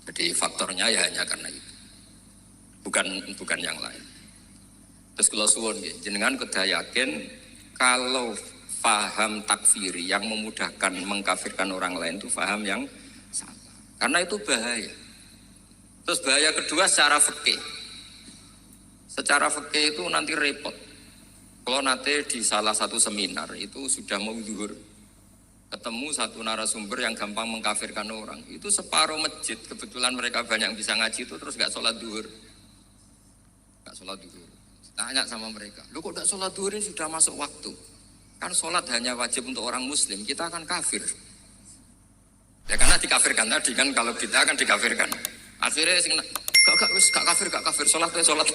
Jadi faktornya ya hanya karena itu, bukan yang lain. Terus kalau suwun jenengan kudu yakin kalau faham takfiri yang memudahkan mengkafirkan orang lain itu faham yang salah. Karena itu bahaya. Terus bahaya kedua secara fikih. Secara fikih itu nanti repot. Kalau nanti di salah satu seminar itu sudah mau zuhur, ketemu satu narasumber yang gampang mengkafirkan orang, itu separuh masjid kebetulan mereka banyak bisa ngaji itu terus nggak sholat zuhur, nggak sholat zuhur. Tanya sama mereka, lu kok tidak sholat zuhur ini sudah masuk waktu? Kan sholat hanya wajib untuk orang muslim, kita akan kafir. Ya karena dikafirkan tadi kan, kalau kita akan dikafirkan. Akhirnya gak kafir, sholat.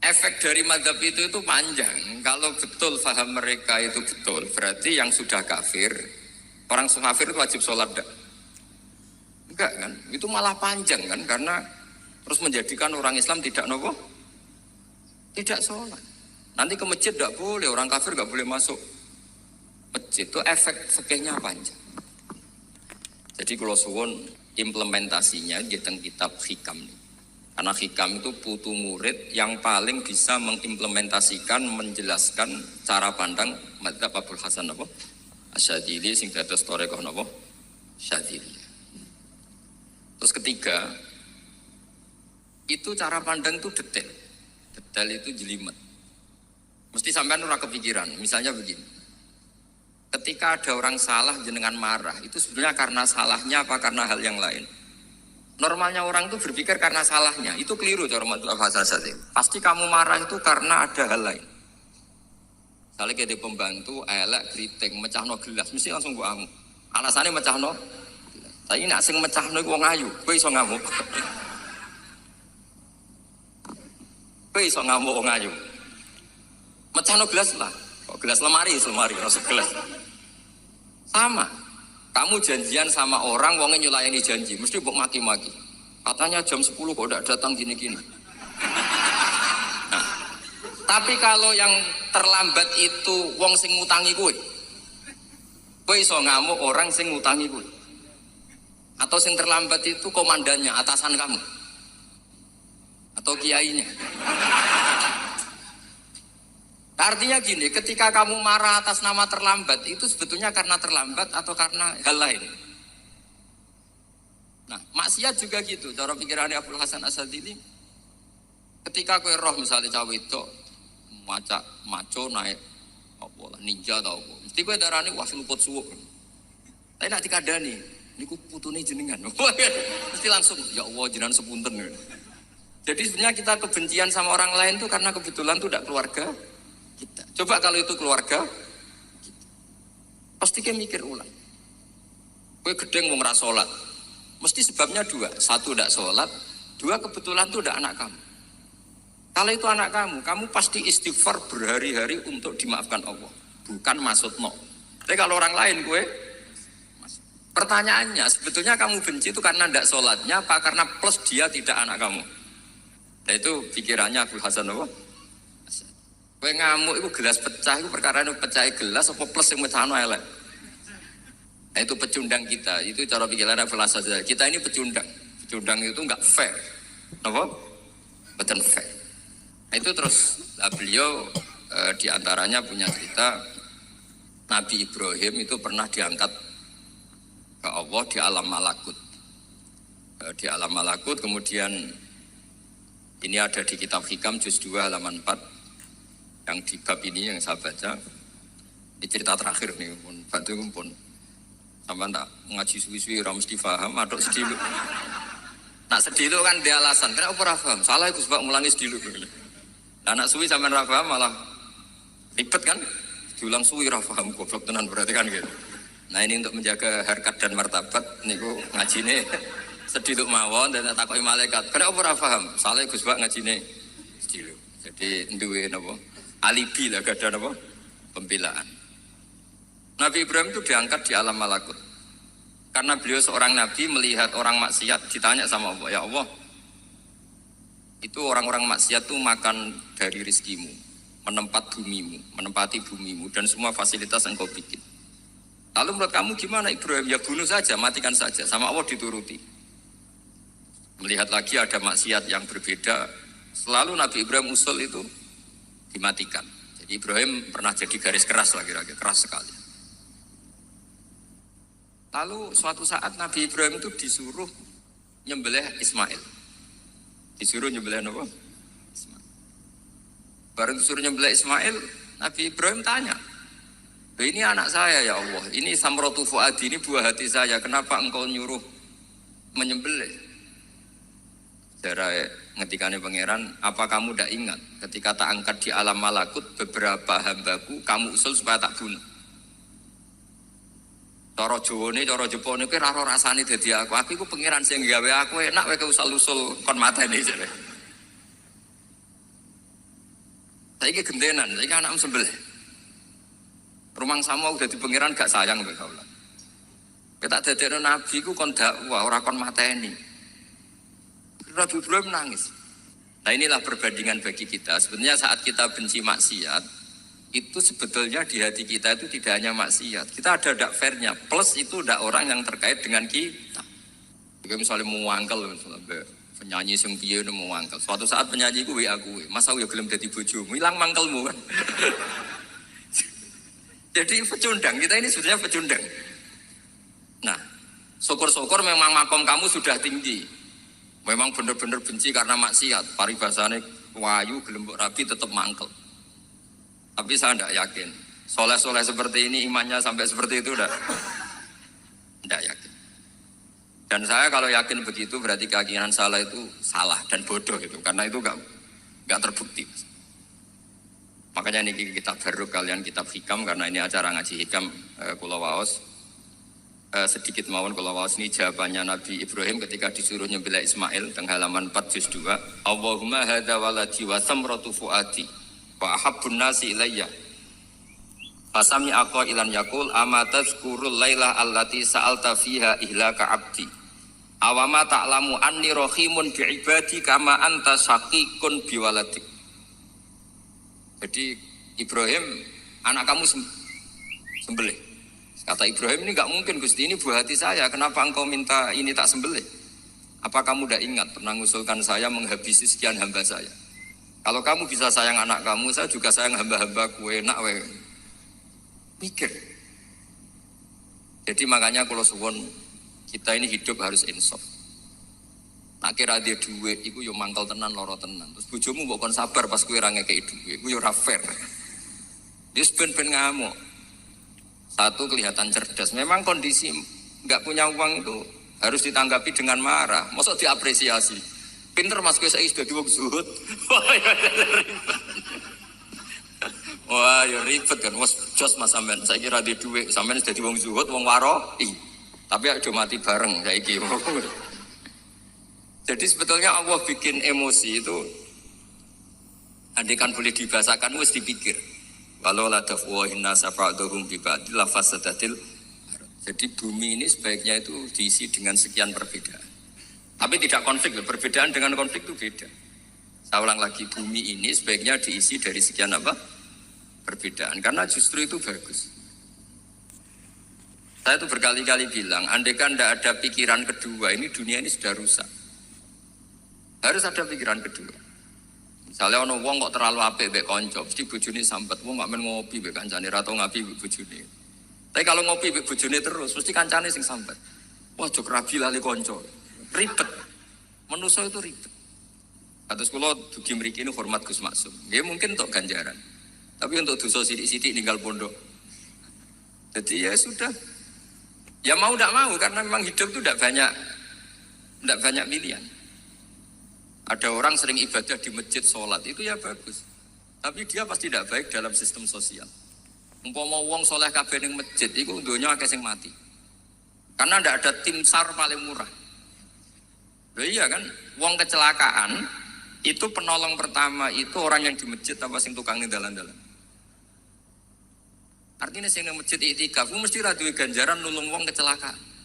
Efek dari madhab itu panjang. Kalau betul faham mereka itu betul, berarti yang sudah kafir, orang kafir itu wajib sholat enggak? Enggak kan? Itu malah panjang kan, karena terus menjadikan orang Islam tidak nopo, tidak sholat. Nanti ke masjid tidak boleh, orang kafir nggak boleh masuk masjid. Itu efek fikihnya panjang. Jadi kalau suwun implementasinya di kitab hikam nih. Karena hikam itu putu murid yang paling bisa mengimplementasikan, menjelaskan cara pandang madzhab Abul Hasan apa? Asyadzili sing dados thariqah napa? Syadzili. Terus ketiga, itu cara pandang itu detail. Detail itu jelimet. Mesti sampean ora kepikiran. Misalnya begini. Ketika ada orang salah jenengan marah, itu sebenarnya karena salahnya apa karena hal yang lain? Normalnya orang itu berpikir karena salahnya. Itu keliru cara madzhab Hasan Asyadzili. Pasti kamu marah itu karena ada hal lain. Misalnya kayak pembantu elek kriting mecahno gelas, mesti langsung mbok amuk. Alasannya mecahno. Saiki nek sing mecahno iku wong ayu, kowe iso ngamuk. Kowe iso ngamuk wong ayu. Mecahno gelas lah. Kok gelas lemari, rasa gelas. Sama. Kamu janjian sama orang, wongnya nyulayani janji, mesti mbok maki-maki. Katanya jam 10 kok udah datang gini-gini. Nah, tapi kalau yang terlambat itu wong sing ngutangi kowe. Kowe iso ngamuk orang sing ngutangi kowe. Atau sing terlambat itu komandannya, atasan kamu. Atau kiainya. Artinya gini, ketika kamu marah atas nama terlambat, itu sebetulnya karena terlambat atau karena hal lain. Nah, maksiat juga gitu. Cara pikirannya Abul Hasan Asyadzili, ketika kowe roh misalnya cawe itu maco naik apa ninja atau apa, mesti kowe darane wah luput suwuk. Tapi nak dikandani, niku putune jenengan. Mesti langsung ya Allah jenengan sepunten. Jadi sebenarnya kita kebencian sama orang lain itu karena kebetulan itu tidak keluarga kita. Coba kalau itu keluarga kita, pasti kita mikir ulang. Kowe gedeng mau ngeras sholat, mesti sebabnya dua. Satu tidak sholat, dua kebetulan itu tidak anak kamu. Kalau itu anak kamu pasti istighfar berhari-hari untuk dimaafkan Allah. Bukan maksud no. Tapi kalau orang lain kowe, pertanyaannya sebetulnya kamu benci itu karena tidak sholatnya apa karena plus dia tidak anak kamu. Nah itu pikirannya Abul Hasan apa? Kowe ngamuk itu gelas pecah, itu perkara itu pecah gelas apa plus yang mecahno elek. Nah itu pecundang kita, itu cara pikiran Abul Hasan. Kita ini pecundang. Pecundang itu enggak fair. Apa? Betul fair. Nah itu terus beliau diantaranya punya cerita Nabi Ibrahim itu pernah diangkat ke Allah di alam malakut. Di alam malakut kemudian ini ada di kitab Hikam juz 2 halaman 4. Yang di bab ini yang saya baca di cerita terakhir nih pun sampai tak ngaji suwi-suwi ora mesti paham aduk sedih lu. Nak sedih itu kan dia alasan kenapa ora paham salah Gus Bak mulangi sedih lu. Nah anak suwi sampean ora paham malah ribet kan diulang suwi ora paham goblok tenan berarti kan gitu. Nah ini untuk menjaga harkat dan martabat niku ngajine sedih lu mawon dan takoki malaikat kenapa ora paham salah Gus Bak ngajine sedih lu. Jadi duwe napa alibi lah, gak ada apa pembelaan. Nabi Ibrahim itu diangkat di alam malakut karena beliau seorang nabi melihat orang maksiat ditanya sama Allah, ya Allah itu orang-orang maksiat tuh makan dari rizkimu, menempati bumimu dan semua fasilitas yang kau bikin. Lalu menurut kamu gimana Ibrahim? Ya bunuh saja, matikan saja. Sama Allah dituruti. Melihat lagi ada maksiat yang berbeda, selalu Nabi Ibrahim usul itu dimatikan. Jadi Ibrahim pernah jadi garis keras lagi, keras sekali. Lalu suatu saat Nabi Ibrahim itu disuruh nyembelih Ismail. Disuruh nyembelih apa? Ismail. Baru disuruh nyembelih Ismail, Nabi Ibrahim tanya, ini anak saya ya Allah, ini samrotu fuadi, ini buah hati saya, kenapa engkau nyuruh menyembelih? Cara ngetikannya pangeran, apa kamu tidak ingat ketika tak angkat di alam malakut beberapa hambaku kamu usul supaya tak bunuh. Cara Jawa ini, cara Jepang ini, raro rasanya jadi aku itu pangeran sing gawe aku enak, aku usul-usul kon mata ini. Saya ini gentenan, saya ini anak sembelih. Rumang sama udah di pangeran gak sayang mbak kaulah. Kita dadekno nabi ku kon dakwah ora kon mateni. Nabi Ibrahim nangis. Nah inilah perbandingan bagi kita. Sebenarnya saat kita benci maksiat, itu sebetulnya di hati kita itu tidak hanya maksiat. Kita ada dak fairnya. Plus itu dak orang yang terkait dengan kita. Jadi misalnya mau wangkel, misalnya penyanyi sing piye mau wangkel. Suatu saat penyanyi ku WA aku, masa aku ya gelem dadi bojomu, ilang mangkelmu kan. Jadi pecundang, kita ini sebenarnya pecundang. Nah, syukur-syukur memang makom kamu sudah tinggi. Memang benar-benar benci karena maksiat. Paribasane wayu gelembok rapi tetap mangkel. Tapi saya tidak yakin. Soleh-soleh seperti ini imannya sampai seperti itu tidak yakin. Dan saya kalau yakin begitu berarti keyakinan salah itu salah dan bodoh itu. Karena itu nggak terbukti. Makanya ini kita baru kalian kitab hikam karena ini acara ngaji hikam Kula Waos. Sedikit mawon kula waos ini jawabannya Nabi Ibrahim ketika disuruh nyembelih Ismail teng halaman 4 juz 2. Allahumma hadza waladi wa samratu fuadi wa ahabbun nasi ilayya. Fasami aqa ilan yaqul ama tazkurul lailah allati sa'alta fiha ihlaka abdi. Awama ta'lamu anni rahimun bi ibadi kama anta syaqiqun bi waladik. Jadi Ibrahim anak kamu sembelih. Kata Ibrahim, ini enggak mungkin Gusti, ini buah hati saya, kenapa engkau minta ini tak sembelih? Apa kamu tidak ingat pernah mengusulkan saya menghabisi sekian hamba saya? Kalau kamu bisa sayang anak kamu, saya juga sayang hamba-hambaku, enak we. Mikir. Jadi makanya kalau suwon kita ini hidup harus insaf. Nak kira dia duit, iku yo mangkel tenan, loro tenan. Terus bojomu mbok kon sabar pas kowe ra ngekeki duit, iku yo ora fair. Wis ben-ben ngamuk. Satu kelihatan cerdas. Memang kondisi nggak punya uang itu harus ditanggapi dengan marah. Maksud diapresiasi. Pinter mas gue saya sudah wong zuhud. Wah ya ribet kan. Was jos mas sampean. Saya kira di duit sampean sudah wong zuhud, wong waro. Tapi ada mati bareng saya kira. Jadi sebetulnya Allah bikin emosi itu. Andai kan boleh dibahasakan, wis dipikir. Walau la dafwahin nasa fa'duhum bibadil lafasadatil. Jadi bumi ini sebaiknya itu diisi dengan sekian perbedaan. Tapi tidak konflik, perbedaan dengan konflik itu beda. Saya ulang lagi, bumi ini sebaiknya diisi dari sekian apa? Perbedaan, karena justru itu bagus. Saya itu berkali-kali bilang, andai kan tidak ada pikiran kedua, ini dunia ini sudah rusak. Harus ada pikiran kedua. Misalnya ono wong kok terlalu apik mbek kanca, mesti bojone sambat, wong gak men ngopi mbek kancane, ra tau ngapi mbek bojone. Tapi kalau ngopi mbek bojone terus, mesti kancane sing sambat. Wah, jok rabi lali kanca. Ribet. Manusa itu ribet. Kados kula dugi mriki ini hormat Gus Maksum. Nggih mungkin untuk ganjaran. Tapi untuk dosa sithik-sithik ninggal pondok. Jadi ya sudah. Ya mau tidak mau karena memang hidup itu tidak banyak pilihan. Ada orang sering ibadah di masjid, sholat, itu ya bagus. Tapi dia pasti tidak baik dalam sistem sosial. Umpama wong soleh kabeh ning masjid, itu dunia akeh sing mati. Karena tidak ada tim SAR paling murah. Loh iya kan, wong kecelakaan, itu penolong pertama itu orang yang di masjid apa sing tukang ning dalan-dalan. Artinya sing ning masjid iktikaf, mesti ra duwe ganjaran nulung wong kecelakaan.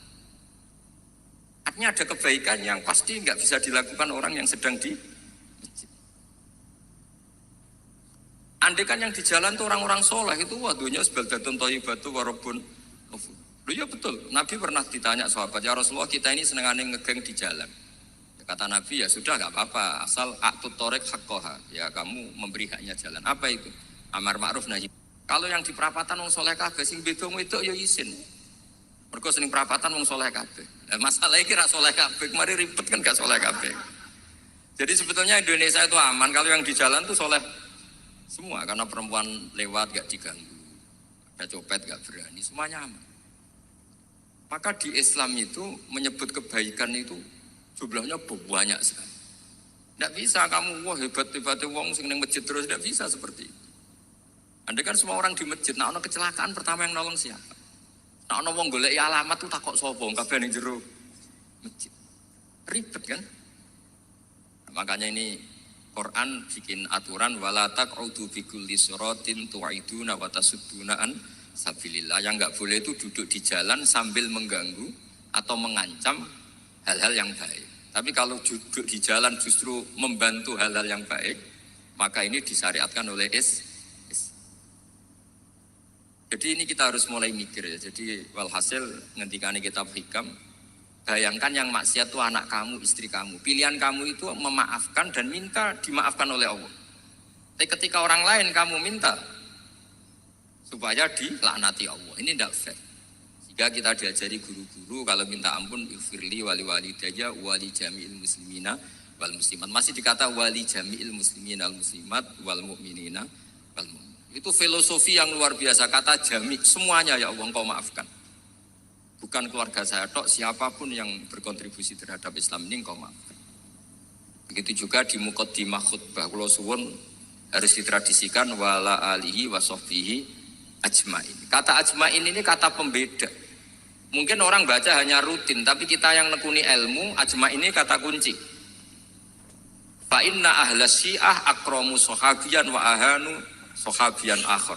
Artinya ada kebaikan yang pasti nggak bisa dilakukan orang yang sedang di masjid. Andai kan yang di jalan tuh orang-orang soleh itu waduhnya sebaldatun thayyibatu warabun ghafur. Loh ya betul, Nabi pernah ditanya sahabat, ya Rasulullah kita ini senengannya ngegeng di jalan. Kata Nabi, ya sudah gak apa-apa, asal aktut torek hakkoha, ya kamu memberi haknya jalan. Apa itu? Amar ma'ruf nahi. Kalau yang di perapatan wong soleh kabeh, sing bedomu itu ya isin. Mergo sing perapatan wong soleh kabeh. Nah, masalahnya kira soleh kabeh, kemarin ribet kan gak soleh kabeh. Jadi sebetulnya Indonesia itu aman, kalau yang di jalan tuh soleh semua, karena perempuan lewat gak diganggu, ada copet gak berani, semuanya aman. Maka di Islam itu menyebut kebaikan itu jumlahnya banyak sekali. Tidak bisa kamu wah hebat-hebatnya wong sing nang masjid terus, tidak bisa seperti itu. Andai kan semua orang di masjid, nah ono kecelakaan pertama yang nolong siapa? Nah ono wong golek alamat tuh takok sapa kabeh ning jero masjid. Ribet kan? Nah, makanya ini Quran bikin aturan wala taq'udu bi kulli siratin tu'iduna wa tasudduna an sabilillah. Yang enggak boleh itu duduk di jalan sambil mengganggu atau mengancam hal-hal yang baik. Tapi kalau duduk di jalan justru membantu hal-hal yang baik, maka ini disyariatkan oleh Islam. Jadi ini kita harus mulai mikir ya. Jadi walhasil ngendikane kitab hikam, bayangkan yang maksiat itu anak kamu, istri kamu. Pilihan kamu itu memaafkan dan minta dimaafkan oleh Allah. Tapi ketika orang lain kamu minta supaya dilaknati Allah, ini tidak fair. Jika kita diajari guru-guru kalau minta ampun ighfirli wali walidayya wali jami'il muslimina wal muslimat. Masih dikata wali jami'il muslimina wal muslimat wal mu'minina wal mu'min. Itu filosofi yang luar biasa, kata jami, semuanya ya Allah engkau maafkan. Bukan keluarga saya tok, siapapun yang berkontribusi terhadap Islam ini engkau maafkan. Begitu juga di muqaddimah khutbah kula suwun harus ditradisikan wala alihi wa sahbihi ajmain. Kata ajmain ini kata pembeda. Mungkin orang baca hanya rutin, tapi kita yang nekuni ilmu, ajmain ini kata kunci. Fa inna ahlas syiah akramu sahabiyan wa ahanu sahabian akhir.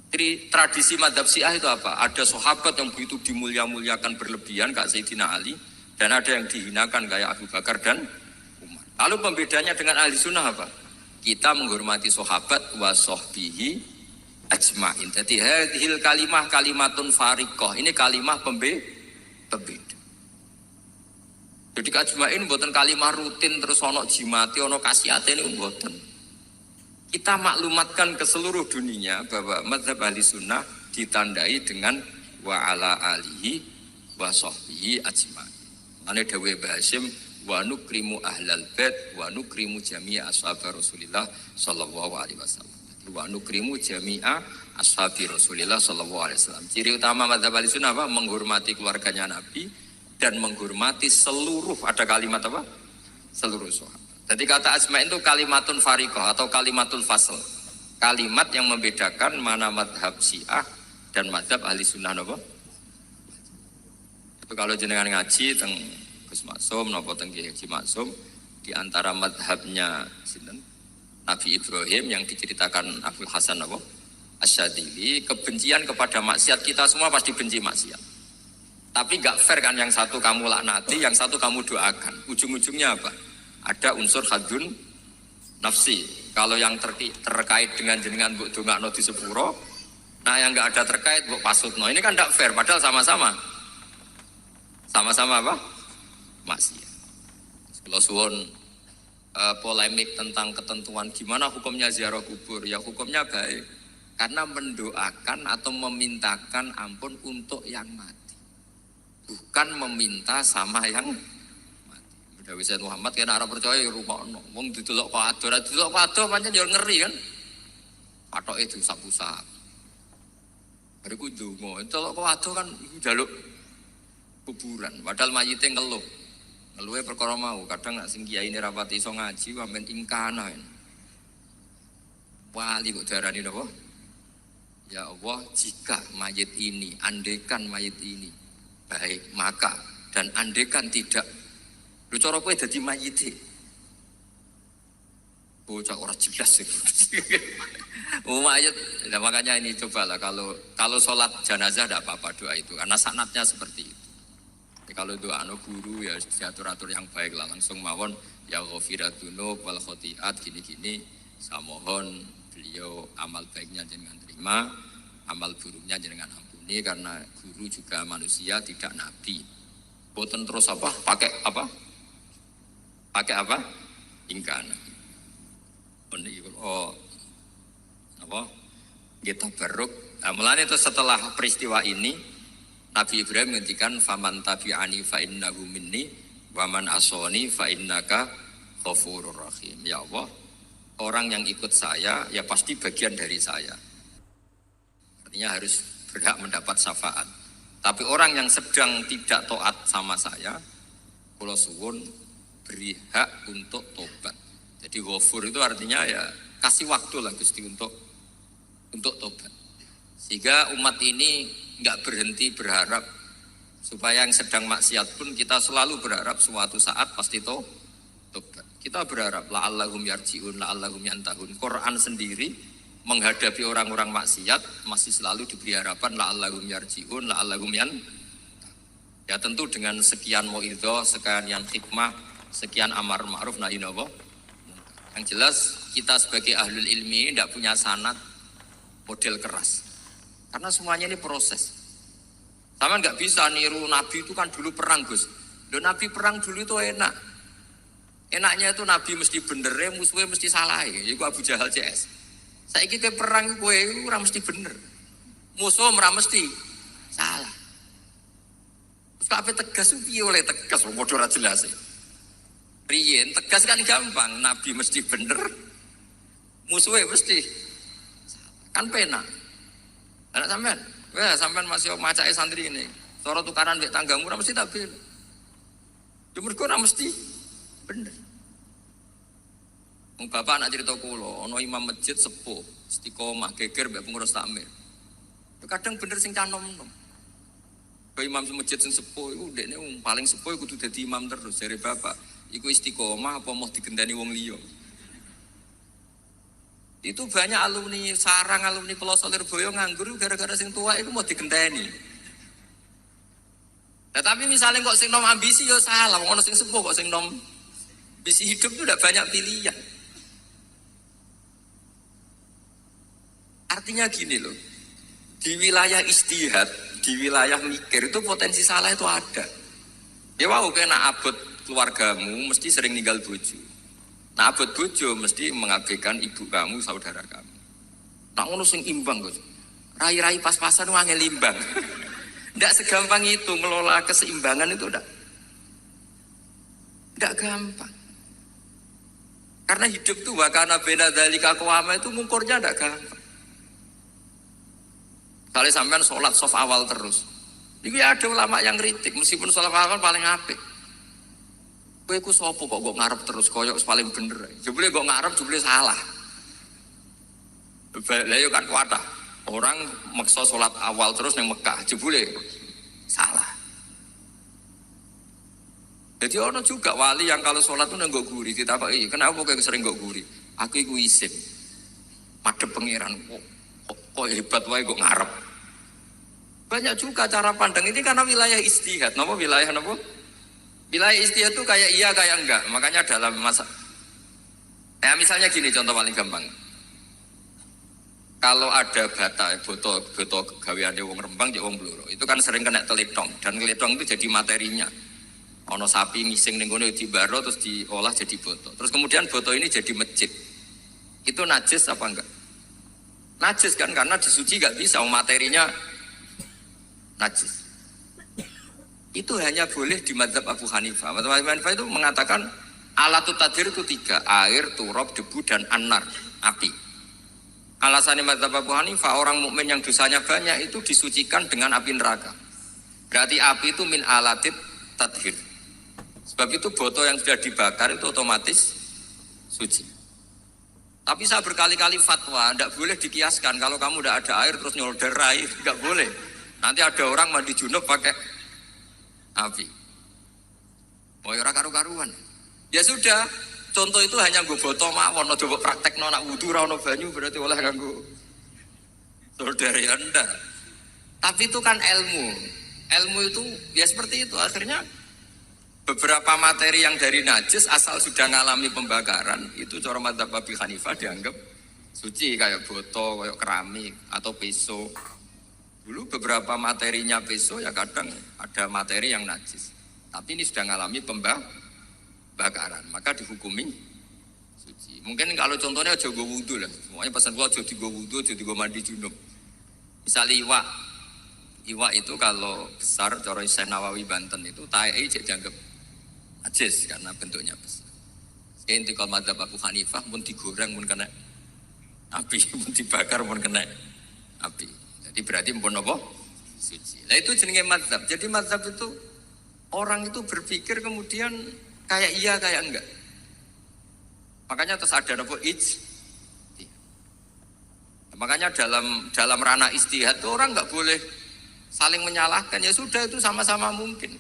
Jadi tradisi madhab Syiah itu apa? Ada sahabat yang begitu dimulia-muliakan berlebihan kayak Sayyidina Ali, dan ada yang dihinakan kayak Abu Bakar dan Umar. Lalu pembedanya dengan ahli sunnah apa? Kita menghormati sahabat wa sahbihi ajmain. Jadi hadhil kalimah kalimatun fariqah. Ini kalimah pembeda. Jadi ajmain buatan kalimah rutin terus ono jimati ono kasiate ini buatan. Kita maklumatkan ke seluruh dunia bahwa mazhab ahli sunnah ditandai dengan wa ala alihi wa sahbihi ajma'in. Mane dawuh Hasyim wa nukrimu ahlal bait wa nukrimu jami'a ashabi Rasulillah sallallahu alaihi wasallam. Wa nukrimu jami'a ashabi Rasulillah sallallahu alaihi wasallam. Ciri utama mazhab ahli sunnah apa? Menghormati keluarganya Nabi dan menghormati seluruh, ada kalimat apa? Seluruh sahabat. Jadi kata ajma'in itu kalimatun fariqah atau kalimatul fasl. Kalimat yang membedakan mana madhab Syiah dan madhab ahli sunnah apa? Itu kalau jenengan ngaji teng Gus Maksum napa teng Kiai Haji Maksum, di antara madhabnya sinten Nabi Ibrahim yang diceritakan Abdul Hasan apa? Asyadili, kebencian kepada maksiat, kita semua pasti benci maksiat. Tapi gak fair kan, yang satu kamu laknati, yang satu kamu doakan. Ujung-ujungnya apa? Ada unsur hadun nafsi. Kalau yang terkait dengan jenengan mbok dongakno di sepuro, nah yang enggak ada terkait mbok pasutno. Ini kan tidak fair, padahal sama-sama apa? Maksiat. Kalau suwun polemik tentang ketentuan gimana hukumnya ziarah kubur, ya hukumnya baik. Karena mendoakan atau memintakan ampun untuk yang mati. Bukan meminta sama yang Dawi Sayyid Muhammad kena ora percaya rumakno. Wong didelok kok ado, ora didelok kok ado pancen yo ngeri kan. Patoke diusap-usap. Bariku ndonga, delok kok ado kan iku njaluk kuburan. Padahal mayite ngeluh. Ngeluhe perkara mau, kadang nek sing kiyaine rapati iso ngaji sampean ingkana. Wali kok darani napa? Ya Allah, jika mayit ini, andekan mayit ini baik, maka dan andekan tidak. Lu cara kowe dadi mayite. Bocah ora jelas sih. Mayit, nah makanya ini cobalah kalau sholat jenazah tidak apa-apa doa itu karena sanatnya seperti itu. Jadi kalau doa guru ya diatur-atur yang baik lah, langsung mawon ya ghafiratunu wal khotiat gini-gini. Saya mohon beliau amal baiknya jangan terima, amal buruknya jangan ampun. Ini karena guru juga manusia tidak nabi. Boten terus apa? Pakai apa? Pakai apa? Ingkana. Oh, apa? Kita beruk. Nah, mulanya itu setelah peristiwa ini, Nabi Ibrahim menghentikan faman tabi'ani fa innahu minni wa man asoni fa innaka ghafurur rahim. Ya Allah, orang yang ikut saya ya pasti bagian dari saya. Artinya harus berhak mendapat syafaat. Tapi orang yang sedang tidak taat sama saya, kula suwun beri hak untuk tobat. Jadi ghafur itu artinya ya kasih waktu lah Gusti untuk tobat. Sehingga umat ini enggak berhenti berharap supaya yang sedang maksiat pun kita selalu berharap suatu saat pasti tobat. Kita berharap la'allahum yarji'un, la'allahum yantahun. Quran sendiri menghadapi orang-orang maksiat masih selalu diberi harapan la'allahum yarji'un, la'allahum ya tentu dengan sekian mauidhah, sekian hikmah, sekian amar ma'ruf nahi munkar. Yang jelas kita sebagai ahlul ilmi tidak punya sanad model keras. Karena semuanya ini proses. Sama nggak bisa niru Nabi itu kan dulu perang Gus. Loh Nabi perang dulu itu enak. Enaknya itu Nabi mesti bener, musuhnya mesti salah. Itu Abu Jahal CS. Saya kira perang gue ora mesti bener. Musuh ora mesti salah. Terus kabeh tegas piye oleh tegas padha ora jelas. Riyen tegas kan gampang, Nabi mesti bener. Musuhnya mesti salah. Kan penak. Anak sampean, sampean masih macake santri ini. Cara tukaran mbek tanggamu ora mesti tak bela. Yo mergo ora mesti bener. Wong bapak anak cerita kula, ana imam masjid sepuh, istiqomah geger mbek pengurus takmir. Kadang bener sing canom-nom. Kaya imam masjid sing sepuh iku ndekne paling sepuh kudu dadi imam terus jare bapak. Iku istiqomah apa mau digenteni wong liya. Itu banyak alumni sarang, alumni Pelosok Lirboyo nganggur gara-gara sing tua itu mau digenteni. Nah, tapi misalnya kok sing nom ambisi ya salah, wong ono sing sepuh kok sing nom ambisi hidup itu udah banyak pilihan. Artinya gini loh, di wilayah istihad, di wilayah mikir itu potensi salah itu ada. Ya wow, kena abot keluargamu mesti sering ninggal bojo. Nah abot bojo mesti mengabaikan ibu kamu, saudara kamu. Nah ngono sing imbang Gus. Rai-rai pas-pasan wangel imbang. Ndak segampang itu ngelola keseimbangan itu ndak gampang. Karena hidup itu wakana bena dzalika qawama itu ngukurnya ndak gampang. Kalau sampean sholat soft awal terus, itu ya ada ulama yang kritik meskipun sholat awal paling apik. Kowe iku sapa kok ngarep terus koyok paling bener. Jebule kok ngarep jebule salah. Lah yo kan kuwata. Orang maksa sholat awal terus ning Mekah jebule salah. Jadi ono juga wali yang kalau sholat itu nggak guri, ditakoki, kenapa kowe sering nggak guri? Aku iku isin. Madhep pangeran kok hebat wae kok ngarep. Banyak juga cara pandang ini karena wilayah istihad. Napa wilayah napa? Wilayah istihad itu kayak iya kayak enggak. Makanya dalam masa misalnya gini contoh paling gampang. Kalau ada boto gaweane wong Rembang ya wong Blora. Itu kan sering kena teletong dan teletong itu jadi materinya. Ono sapi ngising ning kono dibaro terus diolah jadi boto. Terus kemudian boto ini jadi masjid. Itu najis apa enggak? Najis kan karena disuci enggak bisa materinya najis. Itu hanya boleh di mazhab Abu Hanifah. Mazhab Abu Hanifah itu mengatakan alatut tadhir itu 3, air, turab, debu dan anar, api. Alasannya mazhab Abu Hanifah orang mukmin yang dosanya banyak itu disucikan dengan api neraka. Berarti api itu min alatit tadhir. Sebab itu botol yang sudah dibakar itu otomatis suci. Tapi saya berkali-kali fatwa, tidak boleh dikiaskan kalau kamu tidak ada air terus nyolder air, tidak boleh. Nanti ada orang mandi junub pakai api. Mau ora karu-karuan. Ya sudah, contoh itu hanya nggo botol mawon, aja mbok praktekno nak wudu ora ono banyu berarti oleh kanggo solder ya ndak. Tapi itu kan ilmu. Ilmu itu ya seperti itu. Akhirnya beberapa materi yang dari najis asal sudah ngalami pembakaran itu cara mazhab Abu Hanifah dianggap suci kayak botol, kayak keramik atau pisau. Dulu beberapa materinya peso ya kadang ada materi yang najis. Tapi ini sudah mengalami pembakaran, maka dihukumi suci. Mungkin kalau contohnya aja go wudu lah. Semuanya pesan gua aja digo wudu, aja digo mandi junub. Misalnya iwak itu kalau besar, cara Syekh Nawawi Banten itu tae cek dianggap najis karena bentuknya besar. Inti kalau madzhab Abu Hanifah pun digoreng pun kena api, pun dibakar pun kena api. Jadi berarti pun apa? Suci. Nah itu jenenge madzhab. Jadi madzhab itu orang itu berpikir kemudian kayak iya kayak enggak. Makanya terus ada apa makanya dalam ranah ijtihad itu orang enggak boleh saling menyalahkan. Ya sudah itu sama-sama mungkin.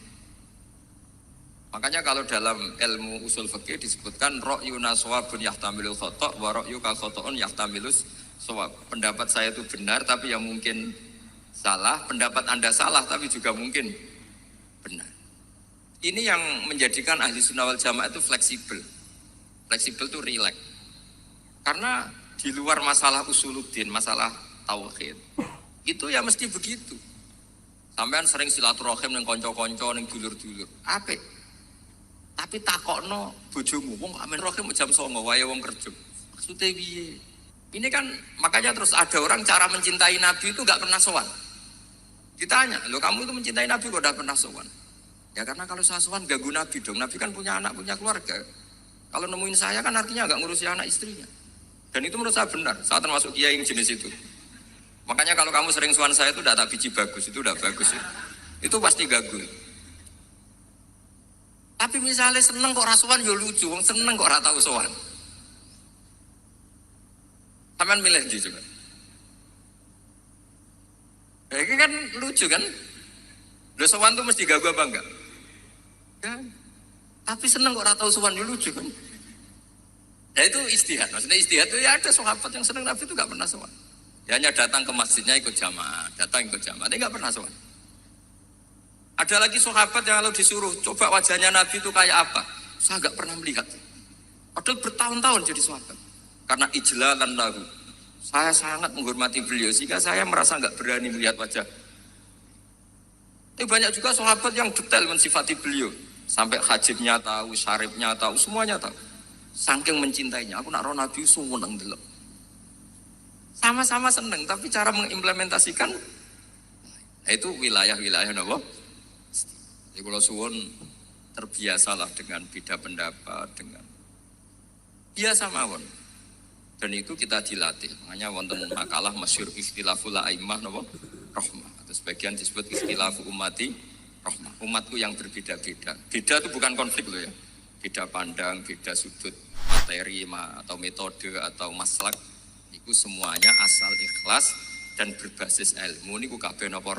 Makanya kalau dalam ilmu usul fikih disebutkan ra'yuna shawabun yahtamilul khata' wa ra'yuka khata'un yahtamilus shawab. Pendapat saya itu benar tapi yang mungkin salah, pendapat Anda salah tapi juga mungkin benar. Ini yang menjadikan ahli sunnah wal jamaah itu fleksibel. Fleksibel itu rileks. Karena di luar masalah usuluddin, masalah tauhid, itu ya mesti begitu. Sampean sering silaturahim ning kanca-kanca ning dulur-dulur. Apik. Tapi takokno bojomu, wong amen rohim jam 09.00 wae wong kerja. Maksudnya piye? Ini kan makanya terus ada orang cara mencintai Nabi itu enggak pernah sowan. Ditanya, "Loh kamu itu mencintai Nabi kok enggak pernah sowan?" Ya karena kalau saya sowan ganggu Nabi dong. Nabi kan punya anak, punya keluarga. Kalau nemuin saya kan artinya enggak ngurusi anak istrinya. Dan itu menurut saya benar. Saya termasuk kiai yang jenis itu. Makanya kalau kamu sering sowan saya itu udah tak biji bagus, itu udah bagus ya. Itu pasti ganggu. Tapi misalnya seneng kok rasuan ya lucu, wong seneng kok ora tau sowan. Sampeyan milih ndi coba? Ini kan lucu kan? Lho sowan tuh mesti ganggu apa enggak? Ya. Tapi seneng kok ora tau sowan ya lucu kan? Ya itu ijtihad. Maksudnya ijtihad itu ya ada sahabat yang seneng Nabi itu enggak pernah sowan. Ya hanya datang ke masjidnya ikut jamaah, tapi enggak pernah sowan. Ada lagi sahabat yang kalau disuruh coba wajahnya Nabi itu kayak apa, saya nggak pernah melihat. Padahal bertahun-tahun jadi sahabat. Karena ijlalan lahu, saya sangat menghormati beliau sehingga saya merasa nggak berani melihat wajah. Tapi banyak juga sahabat yang detail mensifati beliau, sampai hajibnya tahu, syaribnya tahu, semuanya tahu. Saking mencintainya, aku nak roh Nabi seneng delok. Sama-sama seneng, tapi cara mengimplementasikan itu wilayah-wilayah napa? Jadi kalau suwun terbiasalah dengan beda pendapat, dengan biasa mawon. Dan itu kita dilatih. Makanya wonten makalah masyhur ikhtilaful a'immah napa? Rahmah. Atau sebagian disebut ikhtilafu ummati rahmah. Umatku yang berbeda-beda. Beda itu bukan konflik loh ya. Beda pandang, beda sudut materi atau metode atau maslak. Itu semuanya asal ikhlas dan berbasis ilmu. Niku kabeh napa